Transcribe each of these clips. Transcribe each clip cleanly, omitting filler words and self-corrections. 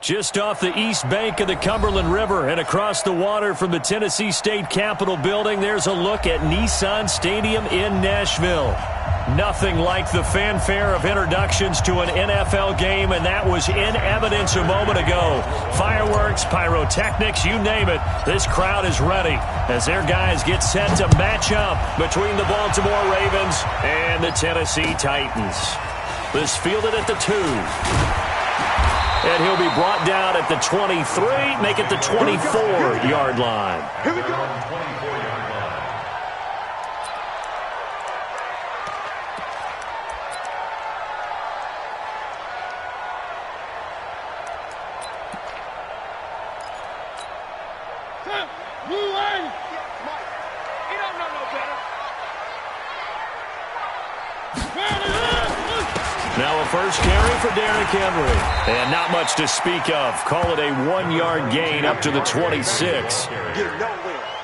Just off the east bank of the Cumberland River and across the water from the Tennessee State Capitol building, there's a look at Nissan Stadium in Nashville. Nothing like the fanfare of introductions to an NFL game, and that was in evidence a moment ago. Fireworks, pyrotechnics, you name it. This crowd is ready as their guys get set to match up between the Baltimore Ravens and the Tennessee Titans. This fielded at the 2. And he'll be brought down at the 23, make it the 24-yard line. Here we go. 24-yard line. He don't know no better. Now a first carry for Derrick Henry. And not much to speak of. Call it a 1-yard gain up to the 26.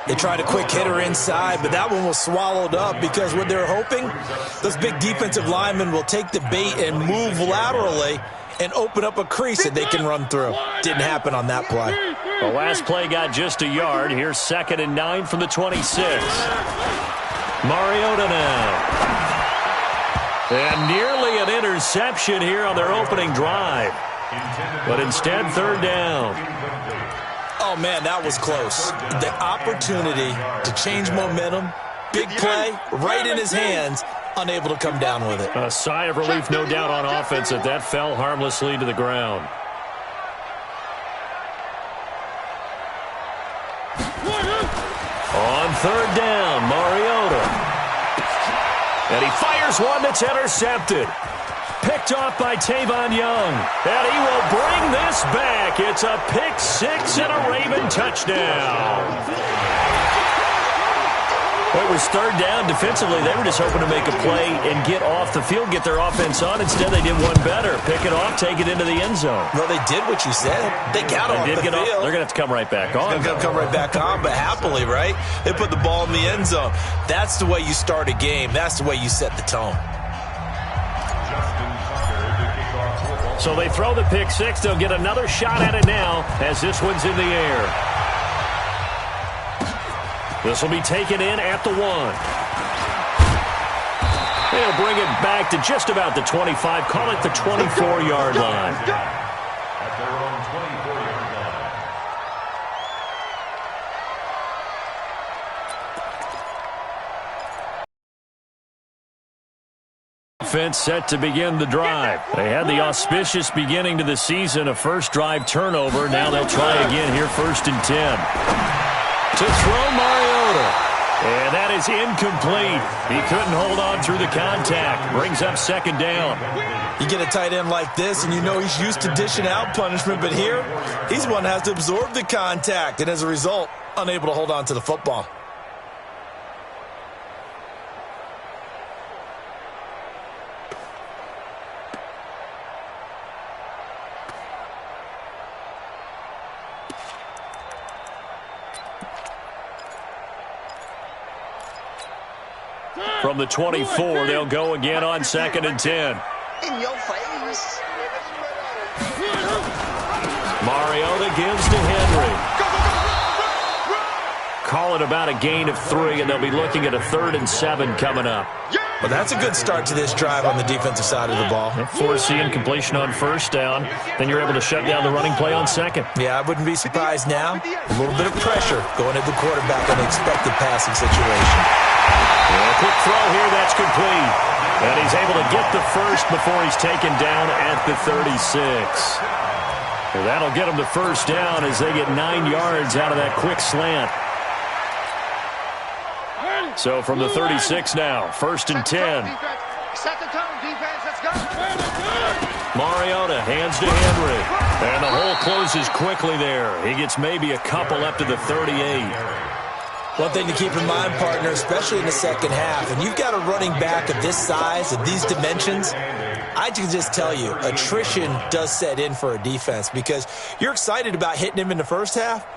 They tried a quick hitter inside, but that one was swallowed up because what they're hoping, those big defensive linemen will take the bait and move laterally and open up a crease that they can run through. Didn't happen on that play. The last play got just a yard. Here's 2nd and 9 from the 26. Mariota now. And nearly an interception here on their opening drive. But instead, 3rd down. Oh, man, that was close. The opportunity to change momentum, big play, right in his hands, unable to come down with it. A sigh of relief, no doubt, on offense that that fell harmlessly to the ground. On 3rd down, Mariota. And he fires one that's intercepted. Picked off by Tavon Young. And he will bring this back. It's a pick 6 and a Raven touchdown. It was 3rd down. Defensively, they were just hoping to make a play and get off the field, get their offense on. Instead, they did one better. Pick it off, take it into the end zone. Well, they did what you said. They got off the field. They're going to have to come right back on. They're going to come right back on, but happily, right? They put the ball in the end zone. That's the way you start a game. That's the way you set the tone. So they throw the pick 6. They'll get another shot at it now as this one's in the air. This will be taken in at the 1. They'll bring it back to just about the 25. Call it the 24-yard line. At their own 24-yard line. Offense set to begin the drive. They had the auspicious beginning to the season, a first drive turnover. Now they'll try again here, 1st and 10. To throw Mariota. And that is incomplete. He couldn't hold on through the contact. Brings up 2nd down. You get a tight end like this, and you know he's used to dishing out punishment, but here, he's one that has to absorb the contact, and as a result, unable to hold on to the football. From the 24, they'll go again on 2nd and 10. In your face. Mariota gives to Henry. Call it about a gain of 3, and they'll be looking at a 3rd and 7 coming up. Well, that's a good start to this drive on the defensive side of the ball. Forcing completion on 1st down. Then you're able to shut down the running play on 2nd. Yeah, I wouldn't be surprised now. A little bit of pressure going at the quarterback on the expected passing situation. A quick throw here, that's complete. And he's able to get the first before he's taken down at the 36. And that'll get him the 1st down as they get 9 yards out of that quick slant. So from the 36 now, 1st and 10. Set the tone, defense. Let's go. Mariota hands to Henry. And the hole closes quickly there. He gets maybe a couple up to the 38. One thing to keep in mind, partner, especially in the second half, and you've got a running back of this size, of these dimensions, I can just tell you, attrition does set in for a defense because you're excited about hitting him in the first half,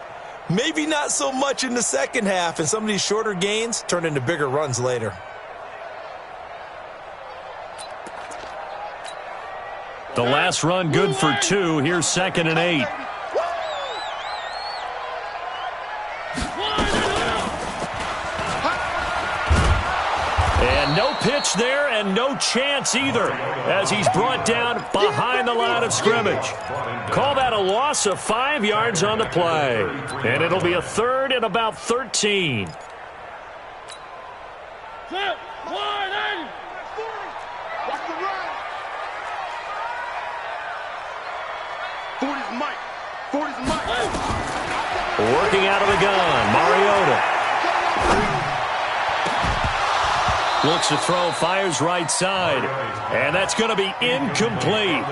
maybe not so much in the second half, and some of these shorter gains turn into bigger runs later. The last run good for 2. Here's 2nd and 8. And no pitch there and no chance either as he's brought down behind the line of scrimmage. Call that a loss of 5 yards on the play. And it'll be a 3rd and about 13. Working out of the gun, Mariota. Looks to throw, fires right side. And that's going to be incomplete.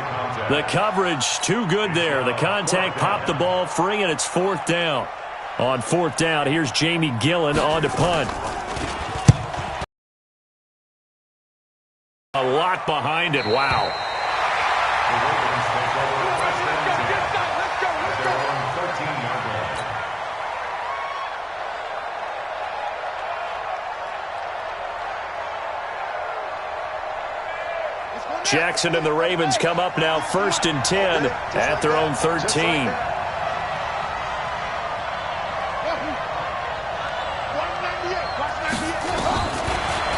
The coverage too good there. The contact popped the ball free, and it's 4th down. On 4th down, here's Jamie Gillen on to punt. A lot behind it. Wow. Jackson and the Ravens come up now 1st and 10 at their own 13.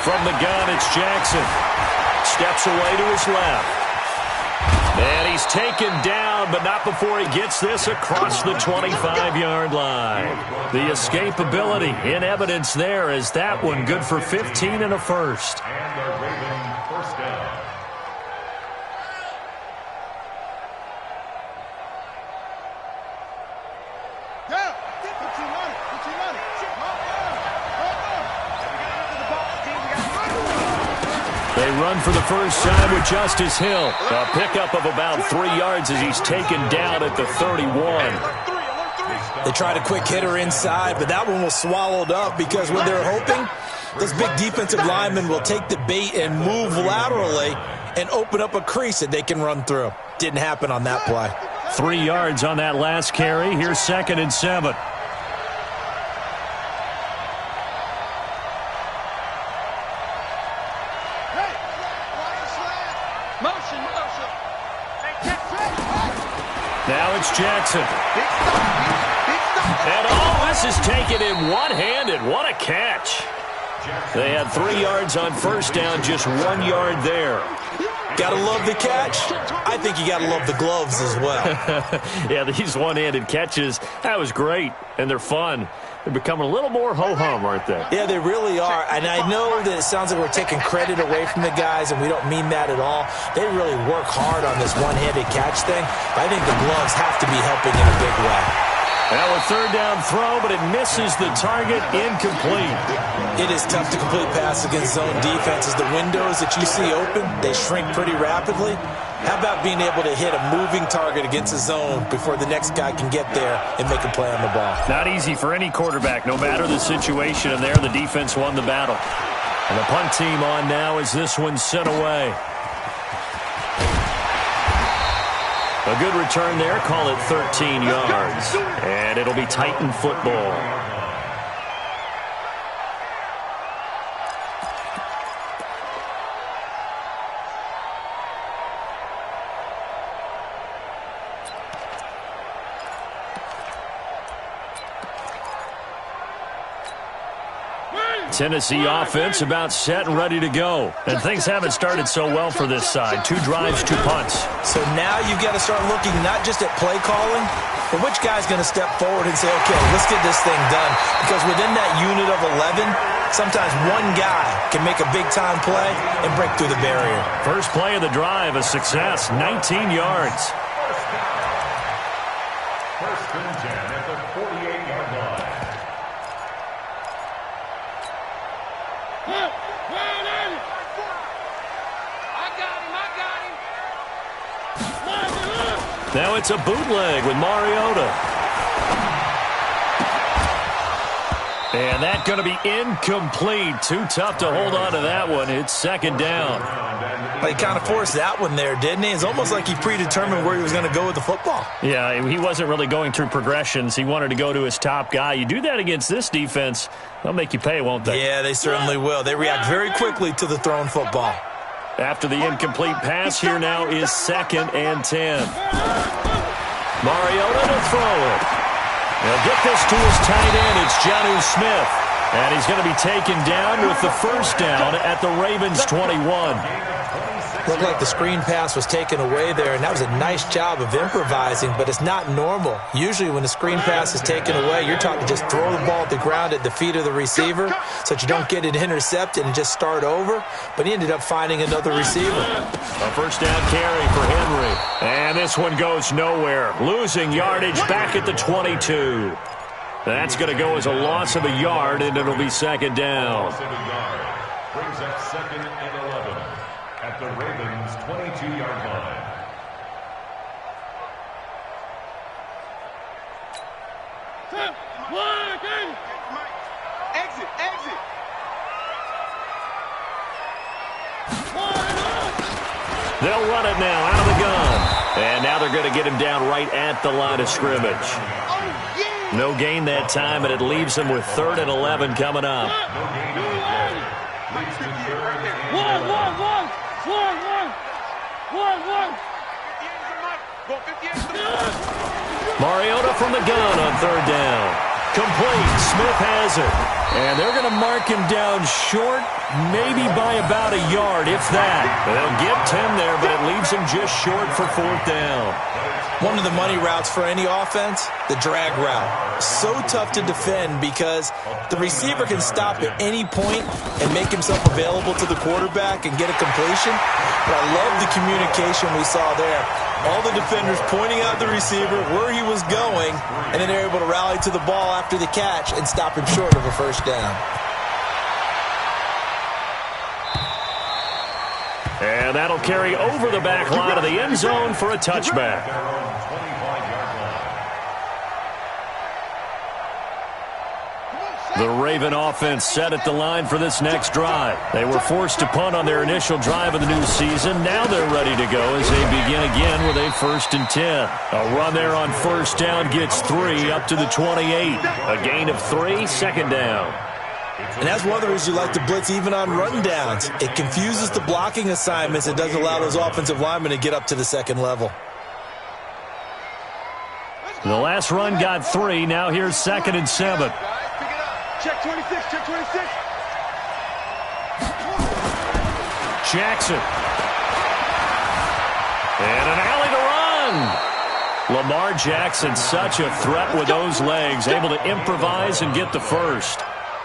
From the gun, it's Jackson. Steps away to his left. And he's taken down, but not before he gets this across the 25-yard line. The escapability in evidence there as that one good for 15 and a first. And the Ravens first down. They run for the first time with Justice Hill. A pickup of about 3 yards as he's taken down at the 31. They tried a quick hitter inside, but that one was swallowed up because when they're hoping, those big defensive linemen will take the bait and move laterally and open up a crease that they can run through. Didn't happen on that play. 3 yards on that last carry. Here's 2nd and 7. Now it's Jackson. And all this is taken in one-handed. What a catch. They had 3 yards on first down, just 1 yard there. Gotta love the catch. I think you gotta love the gloves as well. Yeah, these one-handed catches, that was great, and they're fun. They're becoming a little more ho-hum, aren't they? Yeah, they really are. And I know that it sounds like we're taking credit away from the guys, and we don't mean that at all. They really work hard on this one-handed catch thing. But I think the gloves have to be helping in a big way. Now a 3rd down throw, but it misses the target, incomplete. It is tough to complete pass against zone defenses. The windows that you see open, they shrink pretty rapidly. How about being able to hit a moving target against a zone before the next guy can get there and make a play on the ball? Not easy for any quarterback, no matter the situation, and there the defense won the battle. And the punt team on now as this one's sent away. A good return there, call it 13 yards. And it'll be Titan football. Tennessee offense about set and ready to go. And things haven't started so well for this side. 2 drives, 2 punts. So now you've got to start looking not just at play calling, but which guy's going to step forward and say, okay, let's get this thing done. Because within that unit of 11, sometimes one guy can make a big-time play and break through the barrier. First play of the drive, a success, 19 yards. First and 10 at the 48-yard line. Now it's a bootleg with Mariota. And that's going to be incomplete. Too tough to hold on to that one. It's 2nd down. He kind of forced that one there, didn't he? It's almost like he predetermined where he was going to go with the football. Yeah, he wasn't really going through progressions. He wanted to go to his top guy. You do that against this defense, they'll make you pay, won't they? Yeah, they certainly will. They react very quickly to the thrown football. After the incomplete pass, here now is 2nd and 10. Mariota to throw it. He'll get this to his tight end. It's Jonnu Smith. And he's going to be taken down with the first down at the Ravens' 21. Looked like the screen pass was taken away there, and that was a nice job of improvising, but it's not normal. Usually when the screen pass is taken away, you're taught to just throw the ball at the ground at the feet of the receiver so that you don't get it intercepted and just start over, but he ended up finding another receiver. A first down carry for Henry, and this one goes nowhere. Losing yardage back at the 22. That's going to go as a loss of a yard, and it'll be 2nd down. Brings up 2nd and 11 at the Ravens' 22-yard line. Exit, exit. They'll run it now out of the gun. And now they're going to get him down right at the line of scrimmage. No gain that time, and it leaves them with 3rd and 11 coming up. Mariota from the gun on 3rd down. Complete. Smith has it. And they're going to mark him down short, maybe by about a yard, if that. They'll get 10 there, but it leaves him just short for 4th down. One of the money routes for any offense, the drag route. So tough to defend because the receiver can stop at any point and make himself available to the quarterback and get a completion. But I love the communication we saw there. All the defenders pointing out the receiver, where he was going, and then they're able to rally to the ball after the catch and stop him short of a first down. And that'll carry over the back line of the end zone for a touchback. The Raven offense set at the line for this next drive. They were forced to punt on their initial drive of the new season. Now they're ready to go as they begin again with a 1st and 10. A run there on 1st down gets 3 up to the 28. A gain of 3, 2nd down. And that's one of the reasons you like to blitz even on run downs. It confuses the blocking assignments. It doesn't allow those offensive linemen to get up to the 2nd level. The last run got 3. Now here's 2nd and 7. Check 26, check 26. Jackson. And an alley to run. Lamar Jackson, such a threat with those legs, able to improvise and get the first.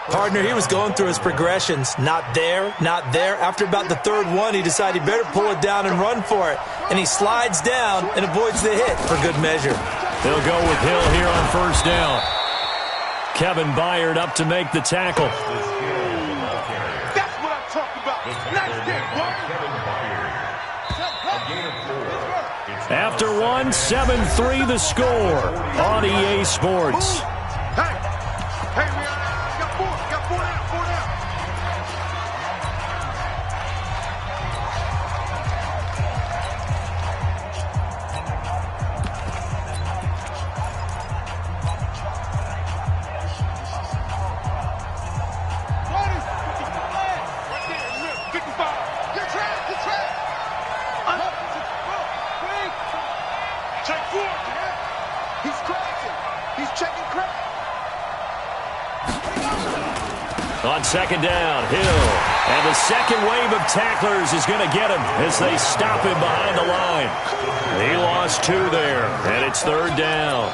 Partner, he was going through his progressions. Not there, not there. After about the 3rd one, he decided he better pull it down and run for it. And he slides down and avoids the hit for good measure. They'll go with Hill here on 1st down. Kevin Byard up to make the tackle. That's what I'm talking about. Nice game, boy. After 1, 7-3 the score on EA Sports. Hey, man, got 4 down, 4 down. On 2nd down, Hill. And the second wave of tacklers is going to get him as they stop him behind the line. He lost 2 there, and it's 3rd down.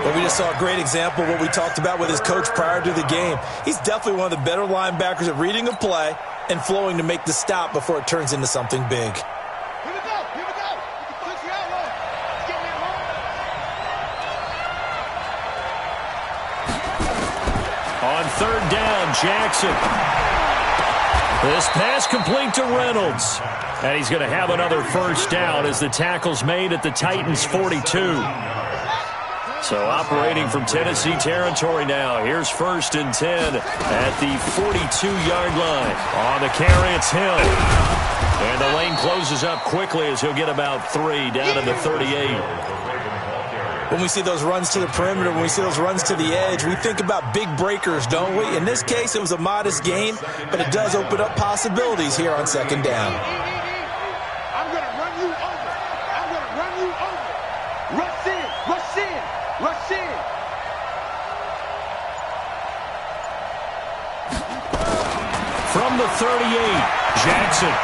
But we just saw a great example of what we talked about with his coach prior to the game. He's definitely one of the better linebackers at reading a play and flowing to make the stop before it turns into something big. Here we go, here we go. Push the outlaw. Get me On 3rd down, Jackson. This pass complete to Reynolds. And he's going to have another first down as the tackle's made at the Titans' 42. So operating from Tennessee territory now. Here's 1st and 10 at the 42-yard line. On the carry, it's Hill. And the lane closes up quickly as he'll get about 3 down to the 38. When we see those runs to the perimeter, when we see those runs to the edge, we think about big breakers, don't we? In this case, it was a modest gain, but it does open up possibilities here on second down. I'm going to run you over. I'm going to run you over. Rush in, rush in, rush in. From the 38, Jackson.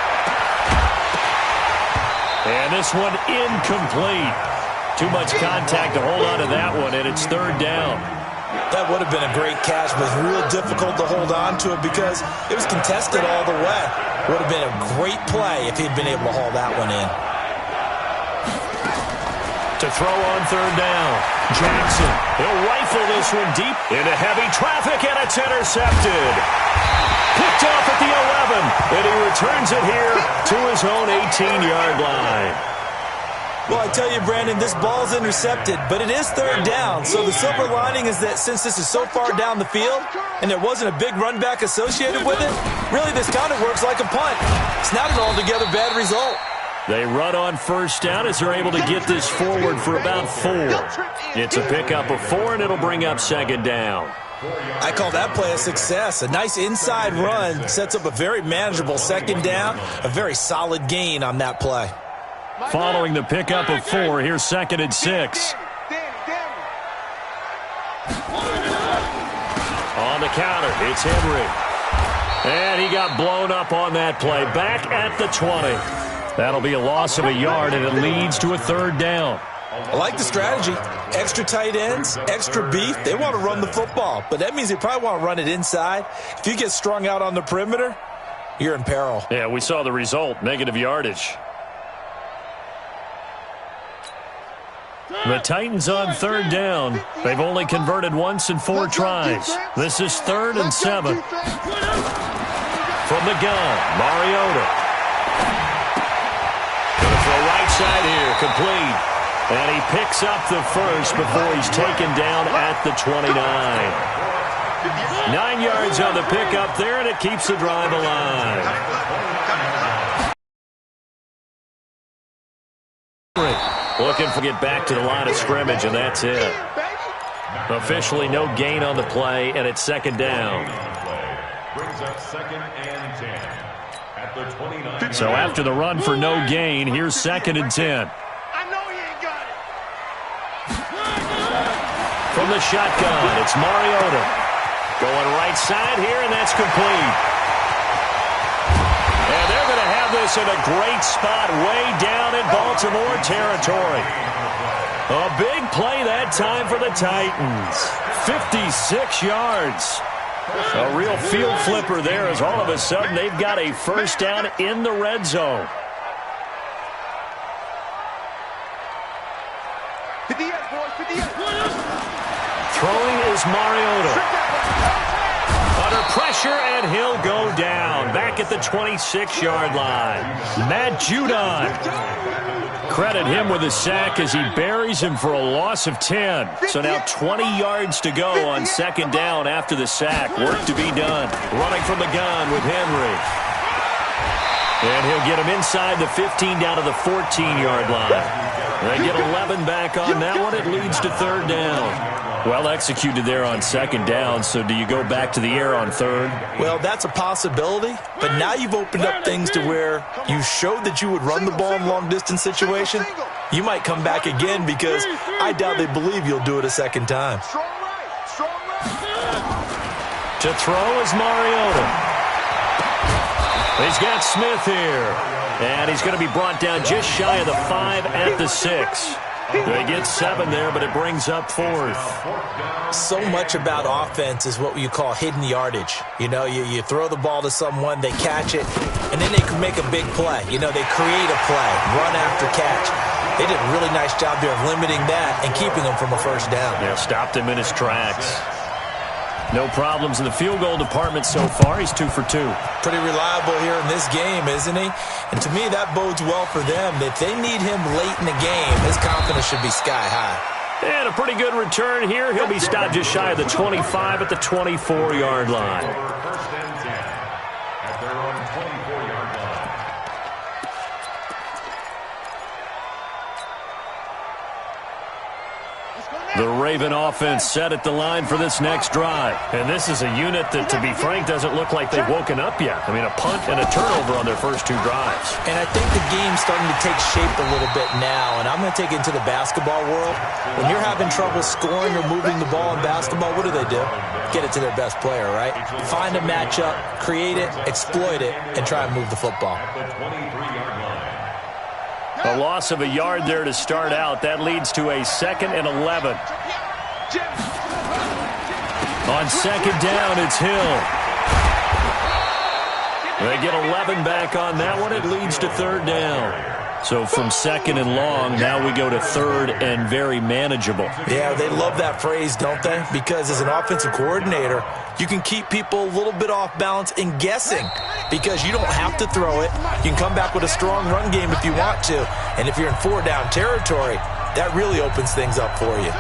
And this one incomplete. Too much contact to hold on to that one, and it's third down. That would have been a great catch, but it's real difficult to hold on to it because it was contested all the way. Would have been a great play if he'd been able to haul that one in. To throw on third down, Jackson. He'll rifle this one deep into heavy traffic, and it's intercepted. Picked off at the 11, and he returns it here to his own 18-yard line. Well, I tell you, Brandon, this ball's intercepted, but it is third down. So the silver lining is that since this is so far down the field and there wasn't a big run back associated with it, really this kind of works like a punt. It's not an altogether bad result. They run on first down as they're able to get this forward for about 4. It's a pickup of 4, and it'll bring up second down. I call that play a success. A nice inside run sets up a very manageable second down, a very solid gain on that play. Following the pickup of 4, here's second and 6. On the counter, it's Henry. And he got blown up on that play. Back at the 20. That'll be a loss of a yard, and it leads to a third down. I like the strategy. Extra tight ends, extra beef. They want to run the football, but that means they probably want to run it inside. If you get strung out on the perimeter, you're in peril. Yeah, we saw the result, negative yardage. The Titans on third down. They've only converted once in 4 tries. This is 3rd and 7. From the gun, Mariota. Gonna throw right side here, complete. And he picks up the first before he's taken down at the 29. 9 yards on the pickup there, and it keeps the drive alive. Looking to get back to the line of scrimmage, and that's it. Officially no gain on the play, and it's second down. Brings up second and 10 at the 29. So after the run for no gain, here's second and 10. I know he ain't got it. From the shotgun, it's Mariota. Going right side here, and that's complete. And they're going to have this in a great spot way down in Baltimore territory. A big play that time for the Titans. 56 yards. A real field flipper there as all of a sudden they've got a first down in the red zone. Throwing is Mariota. Under pressure, and he'll go down. Back at the 26-yard line. Matt Judon. Credit him with a sack as he buries him for a loss of 10. So now 20 yards to go on second down after the sack. Work to be done. Running from the gun with Henry. And he'll get him inside the 15 down to the 14-yard line. They get 11 back on that one. It leads to third down. Well executed there on second down, so do you go back to the air on third? Well, that's a possibility, but now you've opened up things to where you showed that you would run the ball in long-distance situation. You might come back again because I doubt they believe you'll do it a second time. To throw is Mariota. He's got Smith here, and he's going to be brought down just shy of the 5 at the 6. They get 7 there, but it brings up 4th. So much about offense is what you call hidden yardage. You know, you throw the ball to someone, they catch it, and then they can make a big play. You know, they create a play, run after catch. They did a really nice job there of limiting that and keeping him from a first down. Yeah, stopped him in his tracks. No problems in the field goal department so far. He's 2 for 2. Pretty reliable here in this game, isn't he? And to me, that bodes well for them. If they need him late in the game, his confidence should be sky high. And a pretty good return here. He'll be stopped just shy of the 25 at the 24-yard line. First and 10 at their own 24-yard line. Raven offense set at the line for this next drive. And this is a unit that, to be frank, doesn't look like they've woken up yet. I mean, a punt and a turnover on their first 2 drives. And I think the game's starting to take shape a little bit now, and I'm going to take it into the basketball world. When you're having trouble scoring or moving the ball in basketball, what do? Get it to their best player, right? Find a matchup, create it, exploit it, and try and move the football. A loss of a yard there to start out. That leads to a 2nd and 11. On 2nd down, it's Hill. They get 11 back on that one. It leads to 3rd down. So from 2nd and long, now we go to 3rd and very manageable. Yeah, they love that phrase, don't they? Because as an offensive coordinator, you can keep people a little bit off balance and guessing because you don't have to throw it. You can come back with a strong run game if you want to. And if you're in 4-down territory, that really opens things up for you.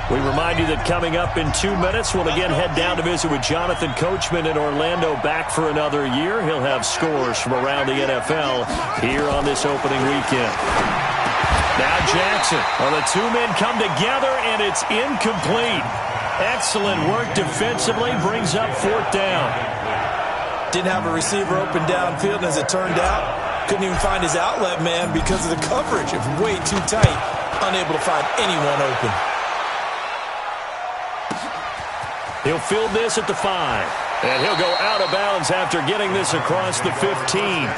We remind you that coming up in 2 minutes, we'll again head down to visit with Jonathan Coachman in Orlando, back for another year. He'll have scores from around the NFL here on this opening weekend. Now Jackson. Well, the 2 men come together, and it's incomplete. Excellent work defensively, brings up 4th down. Didn't have a receiver open downfield, and as it turned out, couldn't even find his outlet man because of the coverage. It was way too tight, unable to find anyone open. He'll field this at the 5. And he'll go out of bounds after getting this across the 15.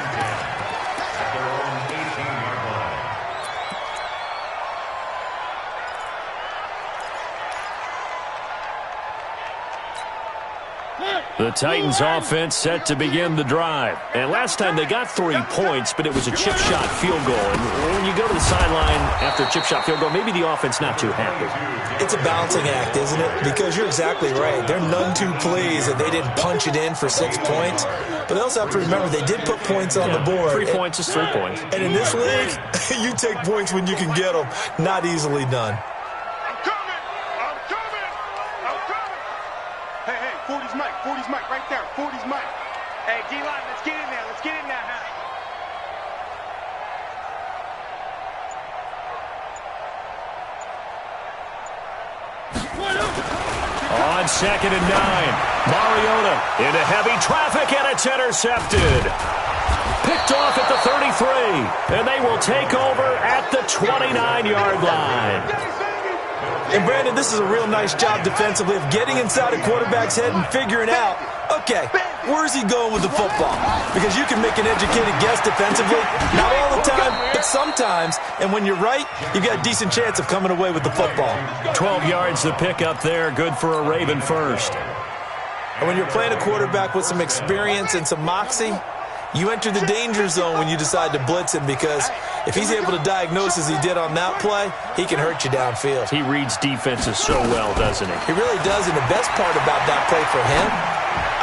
The Titans offense set to begin the drive. And last time they got 3 points, but it was a chip shot field goal. And when you go to the sideline after a chip shot field goal, maybe the offense not too happy. It's a balancing act, isn't it? Because you're exactly right. They're none too pleased that they didn't punch it in for 6 points. But they also have to remember they did put points on the board. 3 points is 3 points. And in this league, you take points when you can get them. Not easily done. Hey, 40's Mike. 40's Mike right there. 40's Mike. Hey, D-line, let's get in there. Let's get in there, huh? On 2nd and 9, Mariota into heavy traffic, and it's intercepted. Picked off at the 33, and they will take over at the 29-yard line. And, Brandon, this is a real nice job defensively of getting inside a quarterback's head and figuring out, okay, where's he going with the football? Because you can make an educated guess defensively, not all the time, but sometimes. And when you're right, you've got a decent chance of coming away with the football. 12 yards to pick up there, good for a Raven first. And when you're playing a quarterback with some experience and some moxie, you enter the danger zone when you decide to blitz him because if he's able to diagnose as he did on that play, he can hurt you downfield. He reads defenses so well, doesn't he? He really does, and the best part about that play for him,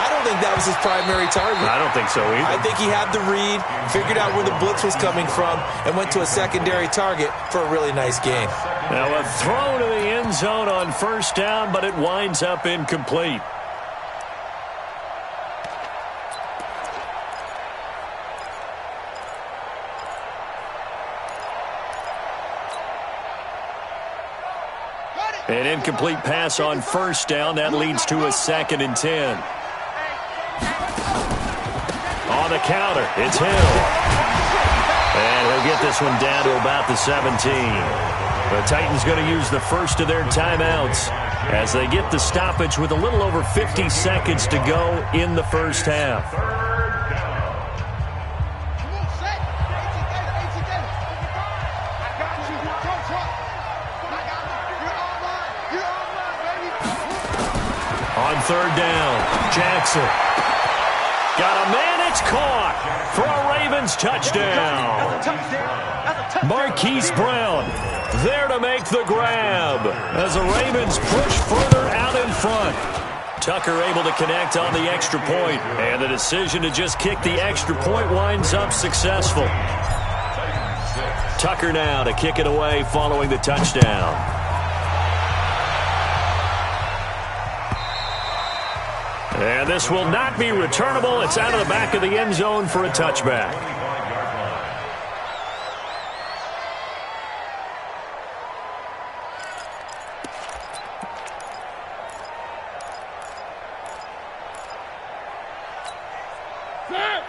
I don't think that was his primary target. I don't think so either. I think he had the read, figured out where the blitz was coming from, and went to a secondary target for a really nice game. Now a throw to the end zone on 1st down, but it winds up incomplete. An incomplete pass on 1st down. That leads to a 2nd and 10. On the counter, it's Hill. And he'll get this one down to about the 17. The Titans going to use the first of their timeouts as they get the stoppage with a little over 50 seconds to go in the first half. On 3rd down, Jackson. Got a man, it's caught for a Ravens touchdown. Marquise Brown there to make the grab as the Ravens push further out in front. Tucker able to connect on the extra point, and the decision to just kick the extra point winds up successful. Tucker now to kick it away following the touchdown. And this will not be returnable. It's out of the back of the end zone for a touchback.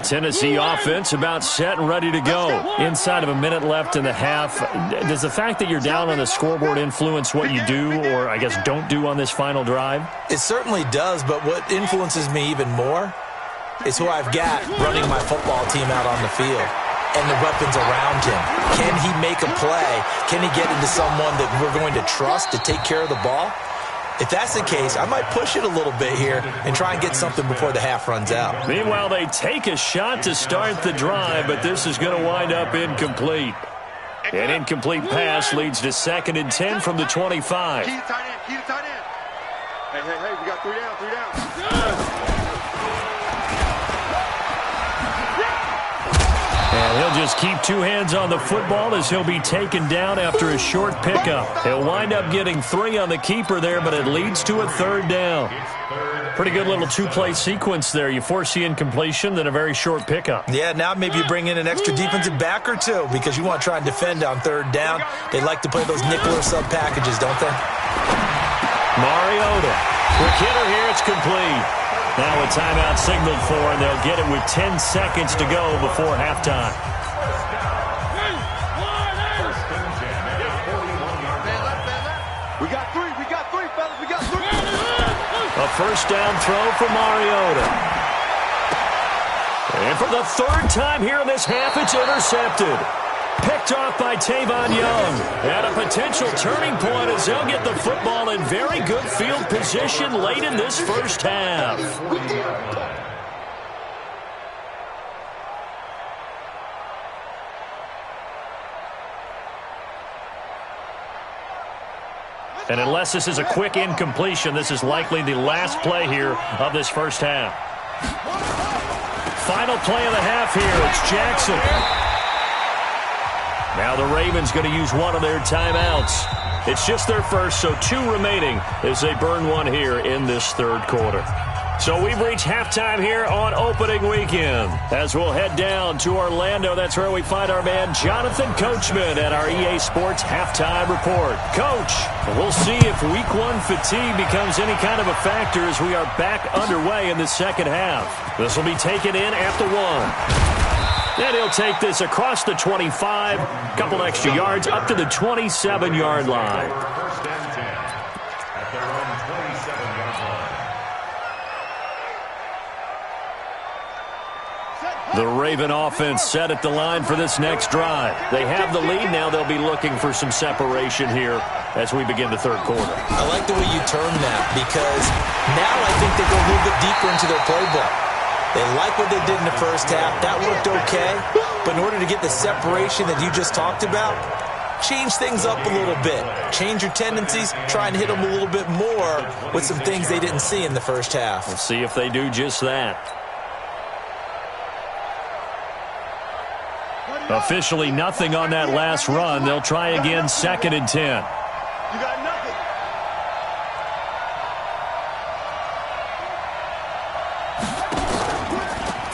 Tennessee offense about set and ready to go. Inside of a minute left in the half, does the fact that you're down on the scoreboard influence what you do, or I guess don't do on this final drive? It certainly does, but what influences me even more is who I've got running my football team out on the field and the weapons around him. Can he make a play? Can he get into someone that we're going to trust to take care of the ball? If that's the case, I might push it a little bit here and try and get something before the half runs out. Meanwhile, they take a shot to start the drive, but this is going to wind up incomplete. An incomplete pass leads to 2nd and 10 from the 25. Key to tight end, key to tight end. Hey, we got 3 down. And he'll just keep 2 hands on the football as he'll be taken down after a short pickup. He'll wind up getting 3 on the keeper there, but it leads to a 3rd down. Pretty good little 2-play sequence there. You force the incompletion, then a very short pickup. Yeah, now maybe you bring in an extra defensive back or 2 because you want to try and defend on 3rd down. They like to play those nickel or sub packages, don't they? Mariota. Quick hitter here. It's complete. Now a timeout signaled for, and they'll get it with 10 seconds to go before halftime. We got 3, fellas, we got 3. A 1st down throw for Mariota. And for the 3rd time here in this half, it's intercepted. Picked off by Tavon Young. And a potential turning point as they'll get the football in very good field position late in this first half. And unless this is a quick incompletion, this is likely the last play here of this first half. Final play of the half here. It's Jackson. Now the Ravens going to use one of their timeouts. It's just their first, so 2 remaining as they burn one here in this 3rd quarter. So we've reached halftime here on opening weekend. As we'll head down to Orlando, that's where we find our man Jonathan Coachman at our EA Sports Halftime Report. Coach, we'll see if Week 1 fatigue becomes any kind of a factor as we are back underway in the second half. This will be taken in at the 1. And he'll take this across the 25, couple extra yards, up to the 27-yard line. 1st and 10 at their own 27-yard line. The Raven offense set at the line for this next drive. They have the lead. Now they'll be looking for some separation here as we begin the 3rd quarter. I like the way you term that because now I think they go a little bit deeper into their playbook. They like what they did in the first half. That worked okay. But in order to get the separation that you just talked about, change things up a little bit. Change your tendencies. Try and hit them a little bit more with some things they didn't see in the first half. We'll see if they do just that. Officially nothing on that last run. They'll try again 2nd and 10. You got nothing.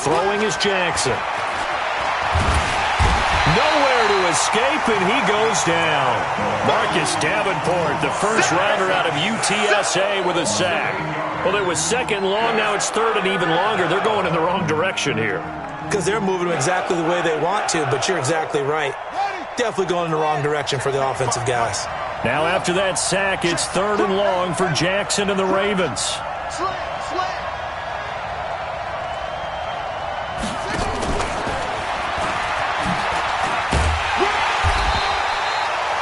Throwing is Jackson. Nowhere to escape, and he goes down. Marcus Davenport, the first rounder out of UTSA with a sack. Well, it was 2nd long, now it's 3rd and even longer. They're going in the wrong direction here. Because they're moving them exactly the way they want to, but you're exactly right. Definitely going in the wrong direction for the offensive guys. Now after that sack, it's 3rd and long for Jackson and the Ravens.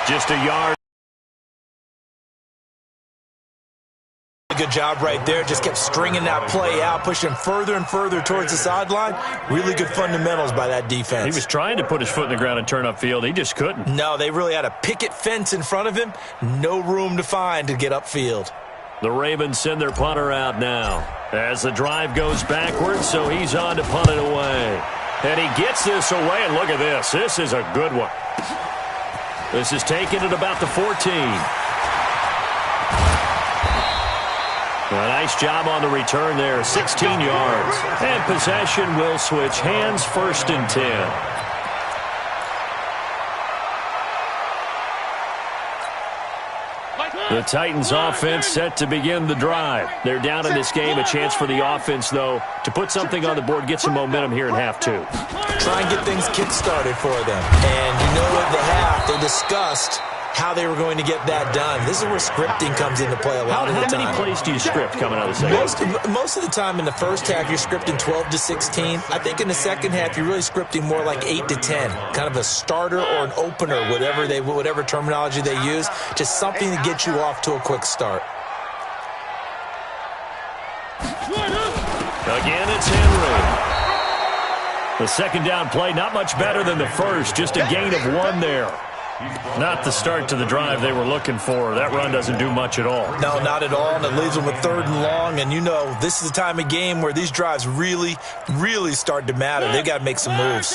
Just a yard. Good job right there. Just kept stringing that play out, pushing further and further towards the sideline. Really good fundamentals by that defense. He was trying to put his foot in the ground and turn upfield. He just couldn't. No, they really had a picket fence in front of him. No room to find to get upfield. The Ravens send their punter out now as the drive goes backwards, so he's on to punt it away. And he gets this away, and look at this. This is a good one. This is taken at about the 14. A nice job on the return there, 16 yards. And possession will switch hands, 1st and 10. The Titans offense set to begin the drive. They're down in this game. A chance for the offense, though, to put something on the board, get some momentum here in half two. Try and get things kick-started for them. And you know at the half, they discussed how they were going to get that done. This is where scripting comes into play a lot of the time. How many plays do you script coming out of the second? Most of the time in the first half, you're scripting 12 to 16. I think in the second half, you're really scripting more like 8 to 10. Kind of a starter or an opener, whatever terminology they use. Just something to get you off to a quick start. Again, it's Henry. The second down play, not much better than the first. Just a gain of 1 there. Not the start to the drive they were looking for. That run doesn't do much at all. No, not at all, and it leaves them with 3rd and long. And you know, this is the time of game where these drives really, really start to matter. They've got to make some moves.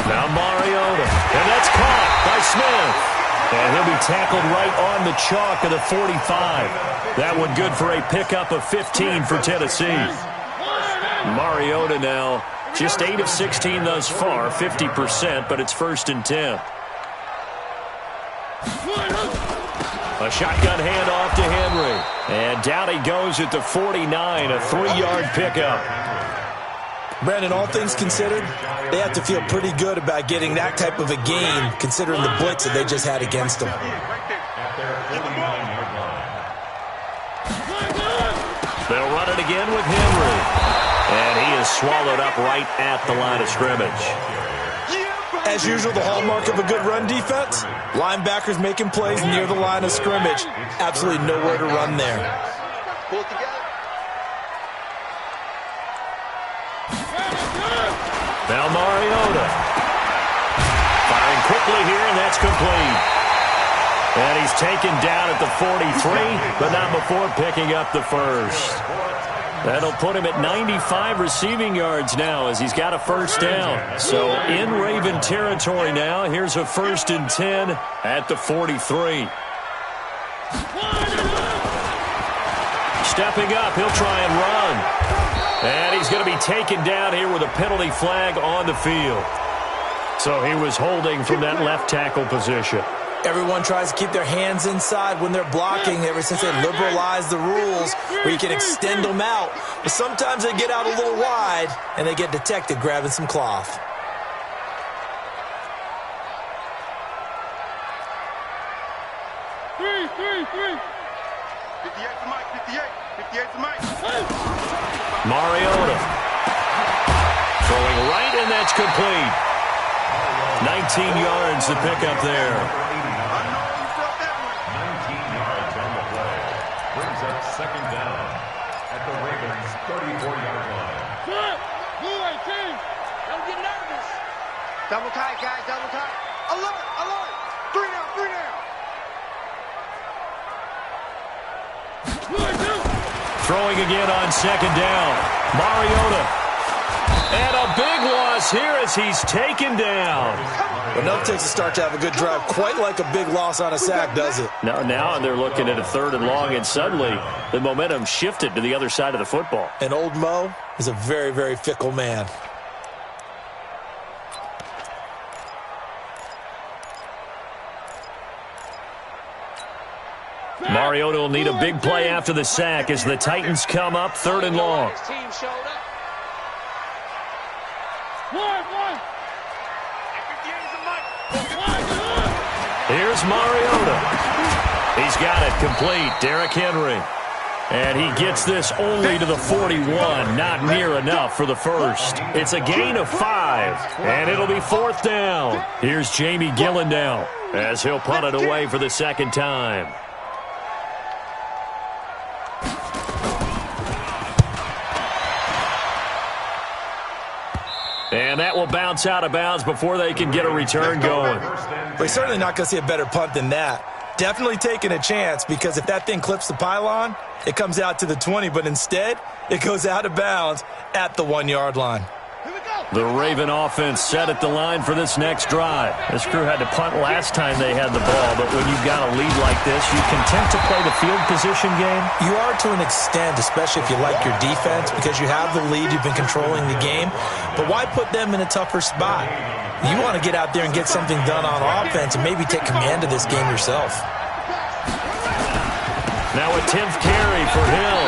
Now Mariota, and that's caught by Smith. And he'll be tackled right on the chalk of the 45. That one good for a pickup of 15 for Tennessee. Mariota now just 8 of 16 thus far, 50%, but it's 1st and 10. A shotgun handoff to Henry. And down he goes at the 49, a 3-yard pickup. Brandon, all things considered, they have to feel pretty good about getting that type of a gain, considering the blitz that they just had against them. They'll run it again with Henry. And he is swallowed up right at the line of scrimmage. As usual, the hallmark of a good run defense, linebackers making plays near the line of scrimmage. Absolutely nowhere to run there. Pull it together. Now Mariota. Firing quickly here, and that's complete. And he's taken down at the 43, but not before picking up the first. That'll put him at 95 receiving yards now as he's got a first down. So in Raven territory now. Here's a 1st and 10 at the 43. Stepping up, he'll try and run. And he's going to be taken down here with a penalty flag on the field. So he was holding from that left tackle position. Everyone tries to keep their hands inside when they're blocking ever since they liberalized the rules where you can extend them out. But sometimes they get out a little wide and they get detected grabbing some cloth. Three. 58 to Mike, 58 to Mike. Mariota. Throwing right, and that's complete. 19 yards to pick up there. 19 yards on the play. Brings up 2nd down at the Ravens' 34-yard line. Don't get nervous. Double tight, guys, double tight. Alert. 3 down. Throwing again on 2nd down. Mariota. And a big loss here as he's taken down. Enough takes a start to have a good drive. Quite like a big loss on a sack, does it? Now they're looking at a 3rd and long, and suddenly the momentum shifted to the other side of the football. And old Mo is a very, very fickle man. Mariota will need a big play after the sack as the Titans come up 3rd and long. Here's Mariota. He's got it complete. Derrick Henry. And he gets this only to the 41. Not near enough for the first. It's a gain of 5. And it'll be 4th down. Here's Jamie Gillen now as he'll punt it away for the 2nd time. And that will bounce out of bounds before they can get a return going. We're certainly not going to see a better punt than that. Definitely taking a chance, because if that thing clips the pylon, it comes out to the 20, but instead, it goes out of bounds at the 1-yard line. Here we go. The Raven offense set at the line for this next drive. This crew had to punt last time they had the ball, but when you've got a lead like this, you content to play the field position game? You are to an extent, especially if you like your defense, because you have the lead, you've been controlling the game. But why put them in a tougher spot? You want to get out there and get something done on offense and maybe take command of this game yourself. Now a 10th carry for Hill.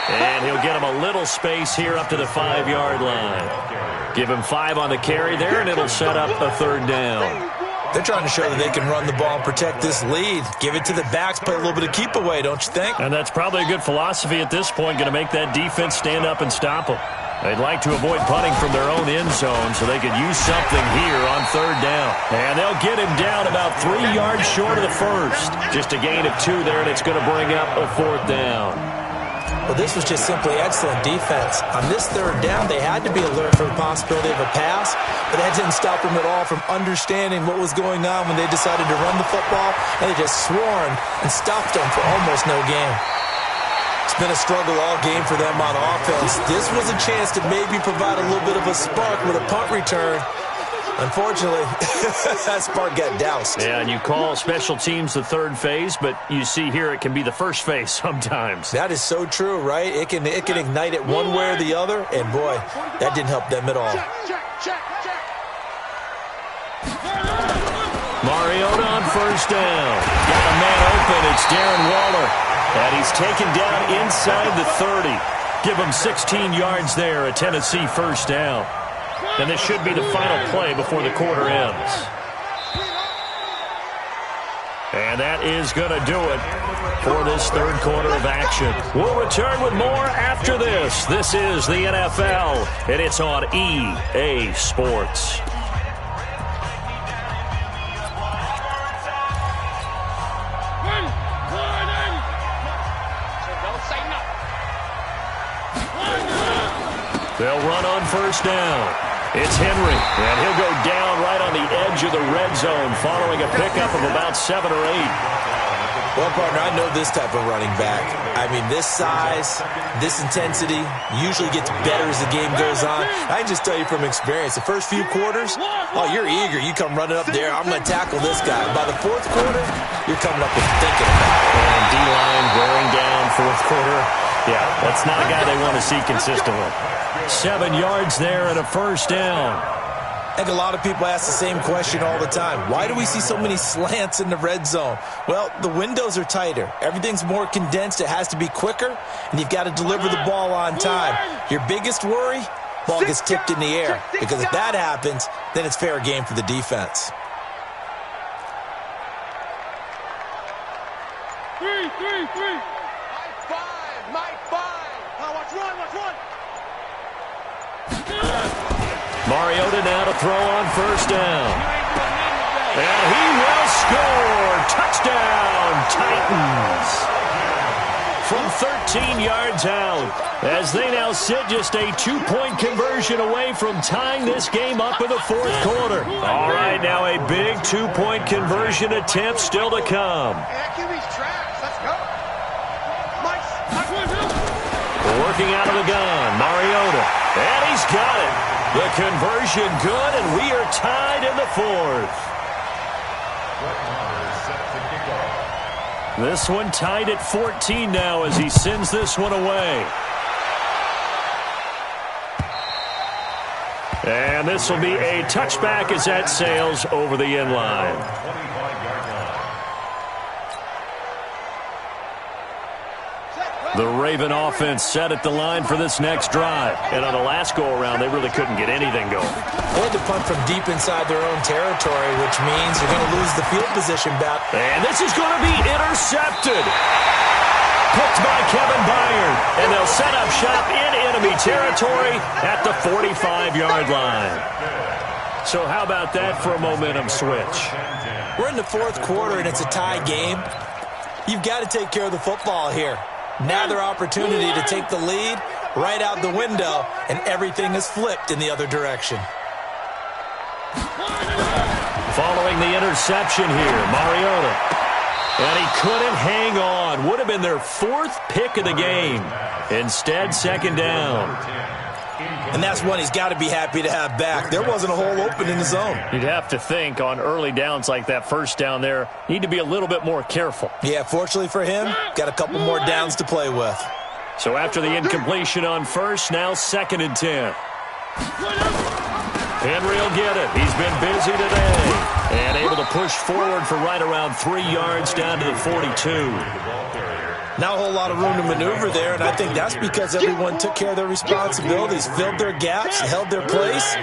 And he'll get him a little space here up to the 5-yard line. Give him 5 on the carry there, and it'll set up a 3rd down. They're trying to show that they can run the ball and protect this lead. Give it to the backs, play a little bit of keep away, don't you think? And that's probably a good philosophy at this point, going to make that defense stand up and stop them. They'd like to avoid punting from their own end zone so they could use something here on 3rd down. And they'll get him down about 3 yards short of the first. Just a gain of 2 there, and it's going to bring up a 4th down. Well, this was just simply excellent defense. On this 3rd down, they had to be alert for the possibility of a pass, but that didn't stop them at all from understanding what was going on when they decided to run the football, and they just swarmed and stopped them for almost no gain. It's been a struggle all game for them on offense. This was a chance to maybe provide a little bit of a spark with a punt return. Unfortunately, that spark got doused. Yeah, and you call special teams the 3rd phase, but you see here it can be the 1st phase sometimes. That is so true, right? It can ignite it one way or the other, and boy, that didn't help them at all. Mariota on 1st down. Got a man open. It's Darren Waller. And he's taken down inside the 30. Give him 16 yards there, a Tennessee 1st down. And this should be the final play before the quarter ends. And that is going to do it for this 3rd quarter of action. We'll return with more after this. This is the NFL, and it's on EA Sports. They'll run on 1st down. It's Henry, and he'll go down right on the edge of the red zone following a pickup of about 7 or 8. Well, partner, I know this type of running back. I mean, this size, this intensity usually gets better as the game goes on. I can just tell you from experience, the first few quarters, oh, you're eager. You come running up there, I'm going to tackle this guy. By the 4th quarter, you're coming up and thinking about it. And D-line wearing down 4th quarter. Yeah, that's not a guy they want to see consistently. 7 yards there and a 1st down. I think a lot of people ask the same question all the time. Why do we see so many slants in the red zone? Well, the windows are tighter. Everything's more condensed. It has to be quicker, and you've got to deliver the ball on time. Your biggest worry, ball gets tipped in the air. Because if that happens, then it's fair game for the defense. 3. Mike 5. Now watch run. Mariota now to throw on 1st down. And he will score. Touchdown, Titans. From 13 yards out, as they now sit just a 2-point conversion away from tying this game up in the 4th quarter. All right, now a big 2-point conversion attempt still to come. Working out of the gun, Mariota. And he's got it. The conversion good, and we are tied in the 4th. This one tied at 14 now as he sends this one away. And this will be a touchback as that sails over the end line. The Raven offense set at the line for this next drive. And on the last go-around, they really couldn't get anything going. They had to punt from deep inside their own territory, which means you're going to lose the field position back. And this is going to be intercepted. Picked by Kevin Byard. And they'll set up shop in enemy territory at the 45-yard line. So how about that for a momentum switch? We're in the 4th quarter, and it's a tie game. You've got to take care of the football here. Now their opportunity to take the lead right out the window, and everything is flipped in the other direction. Following the interception here, Mariota. And he couldn't hang on. Would have been their 4th pick of the game. Instead, 2nd down. And that's one he's got to be happy to have back. There wasn't a hole open in the zone. You'd have to think on early downs like that first down there, need to be a little bit more careful. Yeah, fortunately for him, got a couple more downs to play with. So after the incompletion on first, now 2nd and 10. Henry will get it. He's been busy today. And able to push forward for right around 3 yards down to the 42. Not a whole lot of room to maneuver there, and I think that's because everyone took care of their responsibilities, filled their gaps, held their place.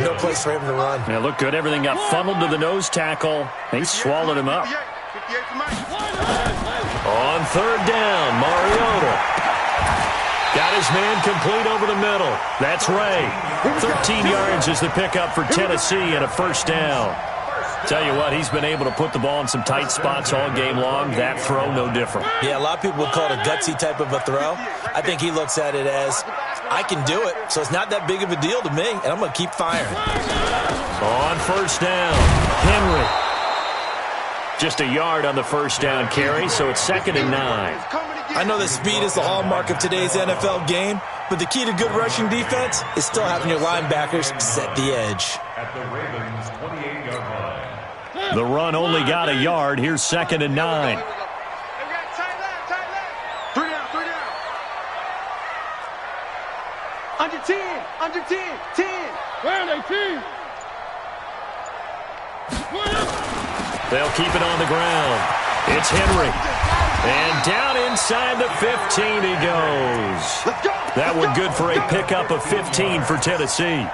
No place for him to run. Yeah, looked good. Everything got funneled to the nose tackle. He swallowed him up. On 3rd down, Mariota. Got his man complete over the middle. That's Ray. 13 yards is the pickup for Tennessee and a 1st down. Tell you what, he's been able to put the ball in some tight spots all game long. That throw, no different. Yeah, a lot of people would call it a gutsy type of a throw. I think he looks at it as, I can do it, so it's not that big of a deal to me, and I'm going to keep firing. On 1st down, Henry. Just a yard on the 1st down carry, so it's 2nd and 9. I know that speed is the hallmark of today's NFL game, but the key to good rushing defense is still having your linebackers set the edge. At the Ravens' 28-yard line. The run only got a yard. Here's 2nd and 9. 3 down, 3 down. Under 10, under 10, 10. Where are they, 10? They'll keep it on the ground. It's Henry. And down inside the 15 he goes. That one good for a pickup of 15 for Tennessee.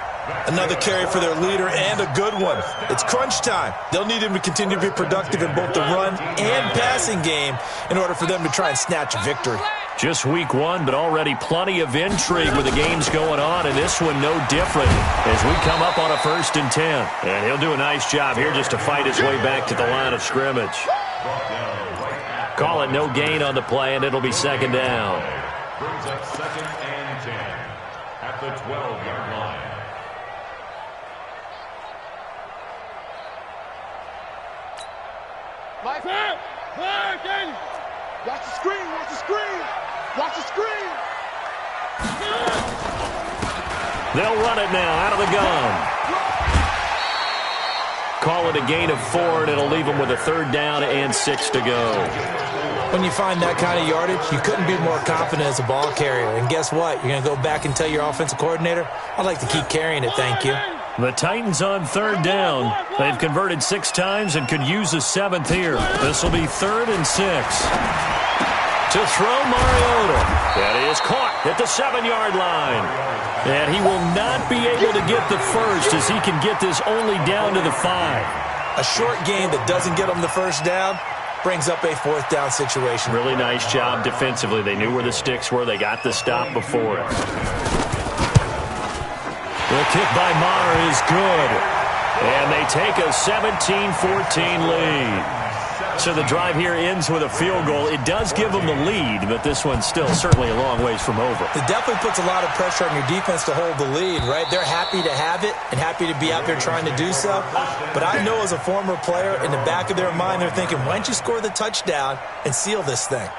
Another carry for their leader and a good one. It's crunch time. They'll need him to continue to be productive in both the run and passing game in order for them to try and snatch a victory. Just week 1, but already plenty of intrigue with the games going on, and this one no different as we come up on a 1st and 10. And he'll do a nice job here just to fight his way back to the line of scrimmage. Call it no gain on the play, and it'll be 2nd down. Brings up 2nd and 10 at the 12-yard line. Watch the screen, watch the screen, watch the screen. They'll run it now out of the gun. Call it a gain of 4, and it'll leave them with a 3rd down and 6 to go. When you find that kind of yardage, you couldn't be more confident as a ball carrier. And guess what? You're going to go back and tell your offensive coordinator, I'd like to keep carrying it, thank you. The Titans on 3rd down. They've converted 6 times and could use a 7th here. This will be 3rd and 6. To throw Mariota. That is caught at the 7-yard line. And he will not be able to get the first as he can get this only down to the 5. A short gain that doesn't get him the 1st down brings up a 4th down situation. Really nice job defensively. They knew where the sticks were. They got the stop before it. The kick by Maher is good. And they take a 17-14 lead. So the drive here ends with a field goal. It does give them the lead, but this one's still certainly a long ways from over. It definitely puts a lot of pressure on your defense to hold the lead, right? They're happy to have it and happy to be out there trying to do so. But I know as a former player, in the back of their mind, they're thinking, why don't you score the touchdown and seal this thing?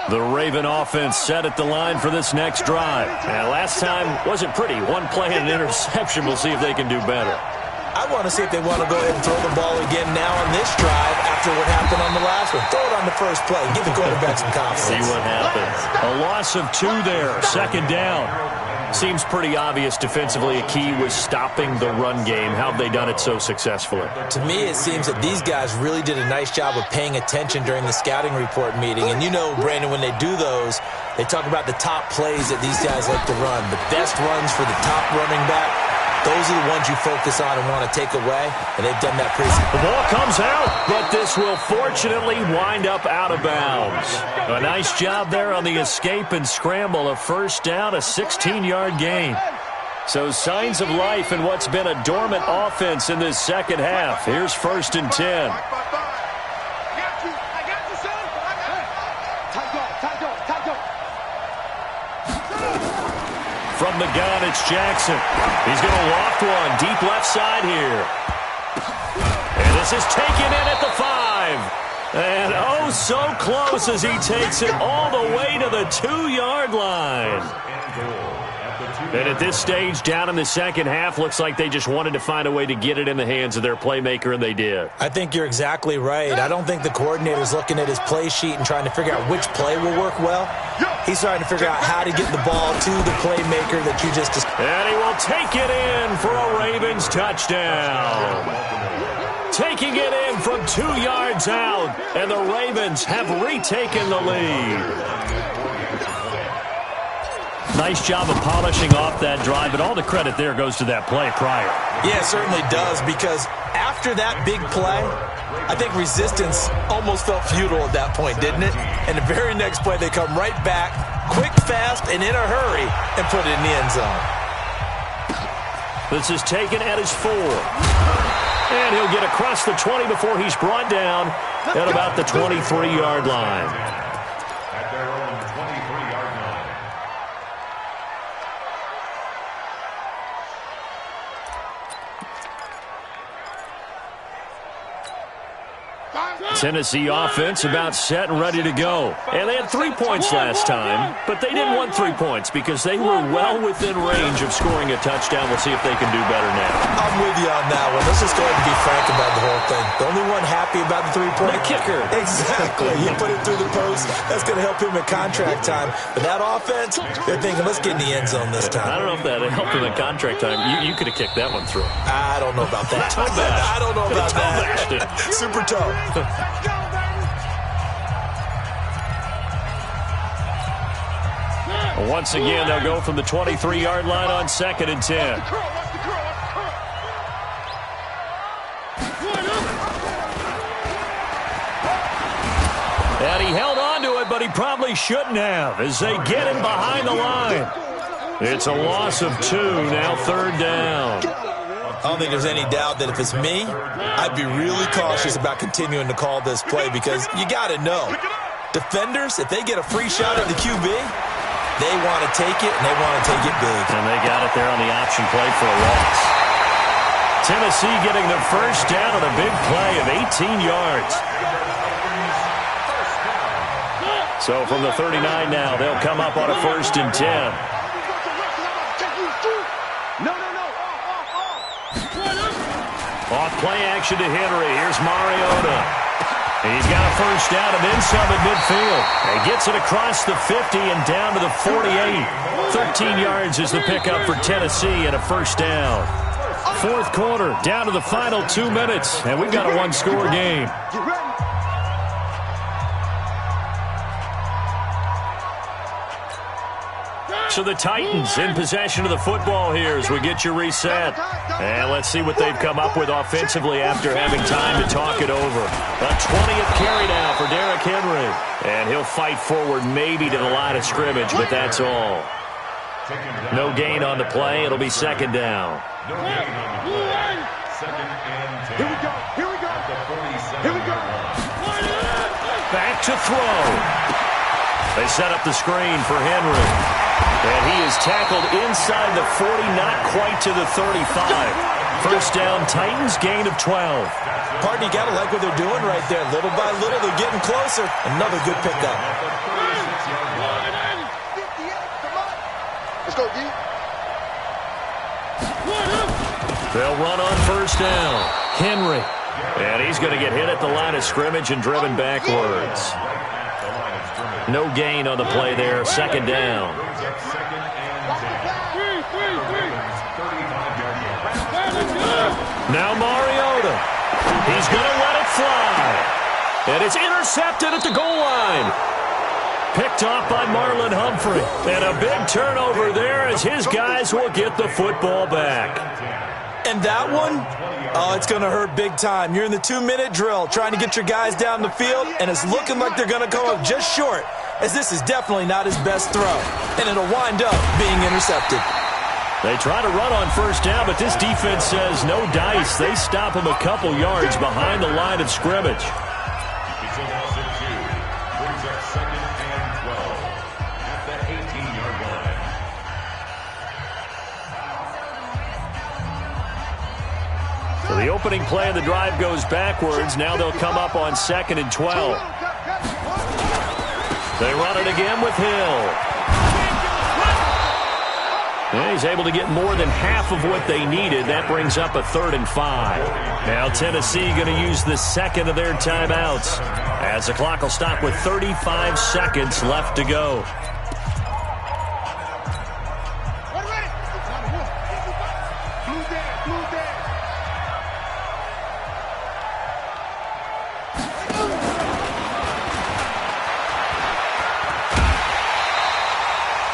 The Raven offense set at the line for this next drive. And last time wasn't pretty. One play and an interception. We'll see if they can do better. I want to see if they want to go ahead and throw the ball again now on this drive after what happened on the last one. Throw it on the first play. Give the quarterback some confidence. See what happens. A loss of 2 there. 2nd down. Seems pretty obvious defensively. A key was stopping the run game. How have they done it so successfully? To me, it seems that these guys really did a nice job of paying attention during the scouting report meeting. And you know, Brandon, when they do those, they talk about the top plays that these guys like to run. The best runs for the top running back. Those are the ones you focus on and want to take away, and they've done that pretty. The ball comes out, but this will fortunately wind up out of bounds. A nice job there on the escape and scramble. A 1st down, a 16-yard gain. So signs of life in what's been a dormant offense in this 2nd half. Here's 1st and 10. From the gun, it's Jackson. He's going to loft one deep left side here. And this is taken in at the 5. And oh, so close as he takes it all the way to the 2-yard line. And at this stage, down in the second half, looks like they just wanted to find a way to get it in the hands of their playmaker, and they did. I think you're exactly right. I don't think the coordinator's looking at his play sheet and trying to figure out which play will work well. He's trying to figure out how to get the ball to the playmaker that you just described. And he will take it in for a Ravens touchdown. Taking it in from 2 yards out, and the Ravens have retaken the lead. Nice job of polishing off that drive, but all the credit there goes to that play prior. Yeah, it certainly does, because after that big play, I think resistance almost felt futile at that point, didn't it? And the very next play, they come right back, quick, fast, and in a hurry, and put it in the end zone. This is taken at his 4. And he'll get across the 20 before he's brought down at about the 23-yard line. At their own 23-yard line. Tennessee offense about set and ready to go. And they had 3 points last time, but they didn't want 3 points because they were well within range of scoring a touchdown. We'll see if they can do better now. I'm with you on that one. Let's just go ahead and be frank about the whole thing. The only one happy about the 3-point? The kicker. Exactly. You put it through the post. That's going to help him at contract time. But that offense, they're thinking, let's get in the end zone this time. I don't know if that helped him at contract time. You could have kicked that one through. I don't know about that. I don't know about that. Super tough. Once again, they'll go from the 23-yard line on 2nd and 10. And he held on to it, but he probably shouldn't have as they get him behind the line. It's a loss of 2, now 3rd down. I don't think there's any doubt that if it's me, I'd be really cautious about continuing to call this play because you got to know. Defenders, if they get a free shot at the QB, they want to take it, and they want to take it big. And they got it there on the option play for a loss. Tennessee getting the first down on a big play of 18 yards. So from the 39 now, they'll come up on a 1st and 10. Off play action to Henry. Here's Mariota. He's got a first down and then some at midfield. And gets it across the 50 and down to the 48. 13 yards is the pickup for Tennessee and a first down. 4th quarter, down to the final 2 minutes. And we've got a one-score game. So the Titans in possession of the football here as we get you reset. And let's see what they've come up with offensively after having time to talk it over. A 20th carry now for Derrick Henry. And he'll fight forward maybe to the line of scrimmage, but that's all. No gain on the play. It'll be 2nd down. No gain on the play. 2nd and 10. Here we go. Here we go. At the 47. Here we go. Back to throw. They set up the screen for Henry. And he is tackled inside the 40, not quite to the 35. First down, Titans, gain of 12. Partner, you got to like what they're doing right there. Little by little, they're getting closer. Another good pickup. Let's go, D. They'll run on first down. Henry. And he's going to get hit at the line of scrimmage and driven backwards. No gain on the play there. 2nd down. Now Mariota. He's going to let it fly. And it's intercepted at the goal line. Picked off by Marlon Humphrey. And a big turnover there as his guys will get the football back. And that one, oh, it's going to hurt big time. You're in the 2-minute drill trying to get your guys down the field, and it's looking like they're going to come up just short, as this is definitely not his best throw. And it'll wind up being intercepted. They try to run on first down, but this defense says no dice. They stop him a couple yards behind the line of scrimmage. It's a loss of 2. Brings up 2nd and 12 at the 18-yard line. So the opening play of the drive goes backwards. Now they'll come up on 2nd and 12. They run it again with Hill. And he's able to get more than half of what they needed. That brings up a 3rd and 5. Now Tennessee going to use the second of their timeouts, as the clock will stop with 35 seconds left to go.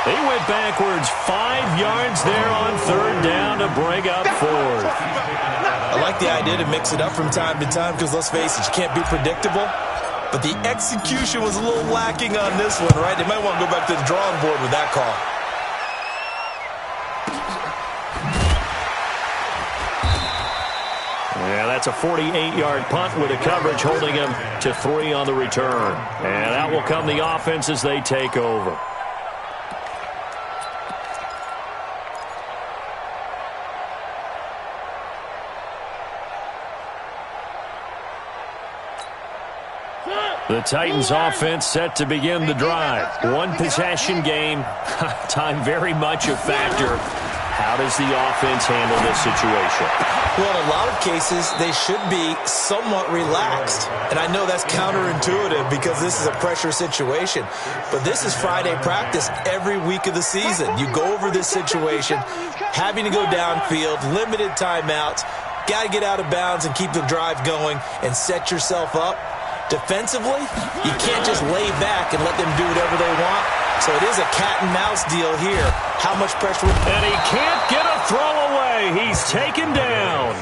He went backwards 5 yards there on 3rd down to bring up 4th. I like the idea to mix it up from time to time because, let's face it, you can't be predictable. But the execution was a little lacking on this one, right? They might want to go back to the drawing board with that call. Yeah, that's a 48-yard punt with a coverage holding him to 3 on the return. And out will come the offense as they take over. The Titans offense set to begin the drive. One possession game. Time very much a factor. How does the offense handle this situation? Well, in a lot of cases, they should be somewhat relaxed. And I know that's counterintuitive because this is a pressure situation. But this is Friday practice every week of the season. You go over this situation, having to go downfield, limited timeouts, got to get out of bounds and keep the drive going and set yourself up. Defensively, you can't just lay back and let them do whatever they want. So it is a cat-and-mouse deal here. How much pressure? And he can't get a throw away. He's taken down.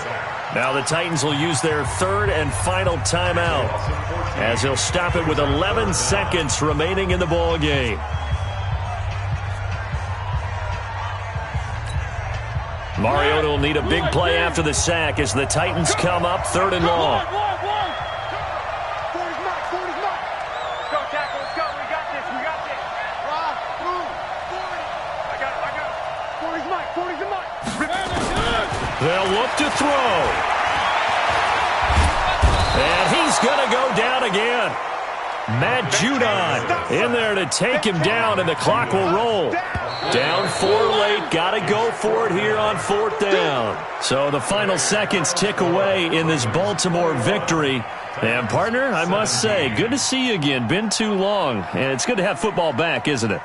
Now the Titans will use their 3rd and final timeout, as they'll stop it with 11 seconds remaining in the ball game. Mariota will need a big play after the sack as the Titans come up 3rd and long. They'll look to throw. And he's going to go down again. Matt Judon in there to take him down, and the clock will roll. Down 4 late. Got to go for it here on 4th down. So the final seconds tick away in this Baltimore victory. And, partner, I must say, good to see you again. Been too long. And it's good to have football back, isn't it?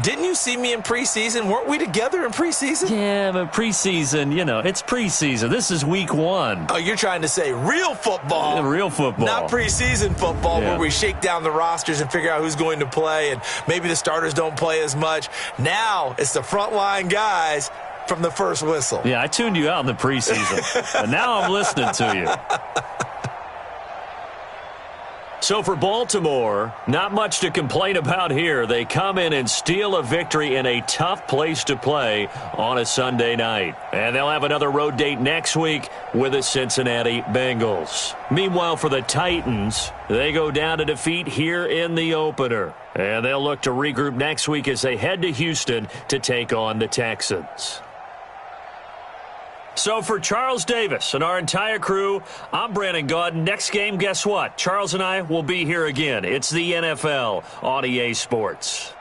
Didn't you see me in preseason? Weren't we together in preseason? Yeah, but preseason, you know, it's preseason. This is week 1. Oh, you're trying to say real football. Yeah, real football. Not preseason football where we shake down the rosters and figure out who's going to play, and maybe the starters don't play as much. Now it's the frontline guys from the first whistle. Yeah, I tuned you out in the preseason, but now I'm listening to you. So for Baltimore, not much to complain about here. They come in and steal a victory in a tough place to play on a Sunday night. And they'll have another road date next week with the Cincinnati Bengals. Meanwhile, for the Titans, they go down to defeat here in the opener. And they'll look to regroup next week as they head to Houston to take on the Texans. So for Charles Davis and our entire crew, I'm Brandon Gaudin. Next game, guess what? Charles and I will be here again. It's the NFL on EA Sports.